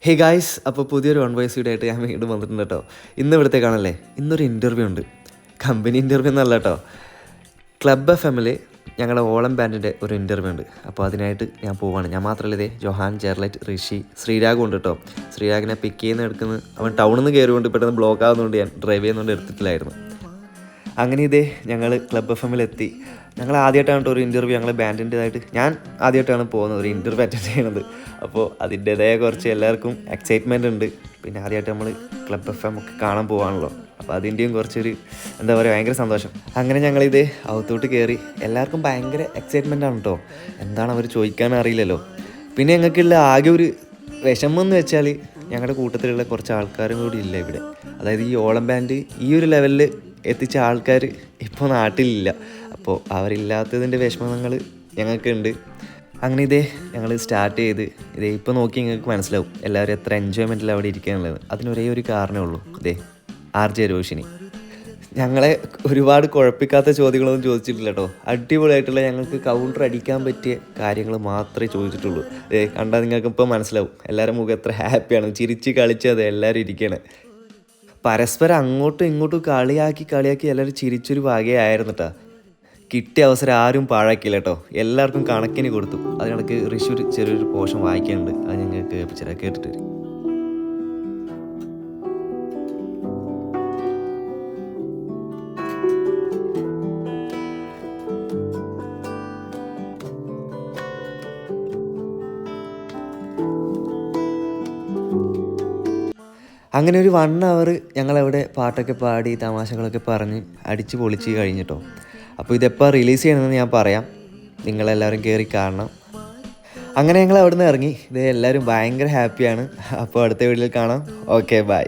Hey guys, അപ്പോൾ പുതിയൊരു one voice video ആയിട്ട് ഞാൻ വീണ്ടും വന്നിട്ടുണ്ട് കേട്ടോ. ഇന്ന് ഇവിടുത്തെ കാണല്ലേ, ഇന്നൊരു ഇൻ്റർവ്യൂ ഉണ്ട്. കമ്പനി ഇൻ്റർവ്യൂ എന്നല്ല കേട്ടോ, ക്ലബ് FM-ൽ ഞങ്ങളുടെ ഓളം ബാൻഡിൻ്റെ ഒരു ഇൻ്റർവ്യൂ ഉണ്ട്. അപ്പോൾ അതിനായിട്ട് ഞാൻ പോവാണ്. ഞാൻ മാത്രമല്ല, ഇതേ ജോഹാൻ, ജെർലൈറ്റ്, ഋഷി, ശ്രീരാഗും ഉണ്ട് കേട്ടോ. ശ്രീരാഗിനെ പിക്ക് ചെയ്യുന്ന എടുക്കുന്നത് അവൻ ടൗണിൽ നിന്ന് കയറിക്കൊണ്ട് പെട്ടെന്ന് ബ്ലോക്ക് ആകുന്നതുകൊണ്ട് ഞാൻ ഡ്രൈവ് ചെയ്യുന്നതുകൊണ്ട് എടുത്തിട്ടില്ലായിരുന്നു. അങ്ങനെ ഇതേ ഞങ്ങൾ ക്ലബ് FM-ൽ എത്തി. ഞങ്ങൾ ആദ്യമായിട്ടാണ് കേട്ടോ ഒരു ഇൻ്റർവ്യൂ, ഞങ്ങൾ ബാൻഡിൻ്റെതായിട്ട് ഞാൻ ആദ്യമായിട്ടാണ് പോകുന്നത്, ഒരു ഇൻ്റർവ്യൂ അറ്റൻഡ് ചെയ്യണത്. അപ്പോൾ അതിൻ്റേതായ കുറച്ച് എല്ലാവർക്കും എക്സൈറ്റ്മെൻറ്റ് ഉണ്ട്. പിന്നെ ആദ്യമായിട്ട് നമ്മൾ ക്ലബ് FM ഒക്കെ കാണാൻ പോകാണല്ലോ, അപ്പോൾ അതിൻ്റെയും കുറച്ചൊരു എന്താ പറയുക, ഭയങ്കര സന്തോഷം. അങ്ങനെ ഞങ്ങളിത് അകത്തോട്ട് കയറി. എല്ലാവർക്കും ഭയങ്കര എക്സൈറ്റ്മെൻ്റ് ആണ് കേട്ടോ. എന്താണ് അവർ ചോദിക്കാൻ അറിയില്ലല്ലോ. പിന്നെ ഞങ്ങൾക്കുള്ള ആകെ ഒരു വിഷമം എന്ന് വെച്ചാൽ ഞങ്ങളുടെ കൂട്ടത്തിലുള്ള കുറച്ച് ആൾക്കാരും കൂടി ഇല്ല ഇവിടെ. അതായത് ഈ ഓളം ബാൻഡ് ഈ ഒരു ലെവലിൽ എത്തിച്ച ആൾക്കാർ ഇപ്പോൾ നാട്ടിലില്ല. അപ്പോൾ അവരില്ലാത്തതിൻ്റെ വിഷമങ്ങൾ ഞങ്ങൾക്കുണ്ട്. അങ്ങനെ ഇതേ ഞങ്ങൾ സ്റ്റാർട്ട് ചെയ്ത് ഇതേ ഇപ്പോൾ നോക്കി നിങ്ങൾക്ക് മനസ്സിലാവും എല്ലാവരും എത്ര എൻജോയ്മെൻറ്റിൽ അവിടെ ഇരിക്കാനുള്ളത്. അതിനൊരേ ഒരു കാരണമേ ഉള്ളൂ, ഇതേ RJ രോഷിനി. ഞങ്ങളെ ഒരുപാട് കുഴപ്പിക്കാത്ത ചോദ്യങ്ങളൊന്നും ചോദിച്ചിട്ടില്ല കേട്ടോ. അടിപൊളിയായിട്ടുള്ള ഞങ്ങൾക്ക് കൗണ്ടർ അടിക്കാൻ പറ്റിയ കാര്യങ്ങൾ മാത്രമേ ചോദിച്ചിട്ടുള്ളൂ. കണ്ടാൽ നിങ്ങൾക്ക് ഇപ്പോൾ മനസ്സിലാവും എല്ലാവരും മുഖം എത്ര ഹാപ്പിയാണ്, ചിരിച്ച് കളിച്ച് അത് എല്ലാവരും ഇരിക്കുകയാണ്. പരസ്പരം അങ്ങോട്ടും ഇങ്ങോട്ടും കളിയാക്കി എല്ലാവരും ചിരിച്ചൊരു വകയായിരുന്നു കേട്ടോ. കിട്ടിയ അവസരം ആരും പാഴാക്കിയില്ല കേട്ടോ, എല്ലാവർക്കും കണക്കിന് കൊടുത്തു. അതിനിടയ്ക്ക് ഋഷി ഒരു ചെറിയൊരു പോർഷൻ വായിക്കാനുണ്ട്, അത് ഞങ്ങൾ കേട്ടിട്ട് വരും. അങ്ങനെ ഒരു 1 hour ഞങ്ങളവിടെ പാട്ടൊക്കെ പാടി തമാശകളൊക്കെ പറഞ്ഞ് അടിച്ച് പൊളിച്ച് കഴിഞ്ഞിട്ടോ. അപ്പോൾ ഇതെപ്പോൾ റിലീസ് ചെയ്യണമെന്ന് ഞാൻ പറയാം, നിങ്ങളെല്ലാവരും കയറി കാണണം. അങ്ങനെ ഞങ്ങൾ അവിടെ നിന്ന് ഇറങ്ങി. ഇത് എല്ലാവരും ഭയങ്കര ഹാപ്പിയാണ്. അപ്പോൾ അടുത്ത വീഡിയോയിൽ കാണാം. Okay, by.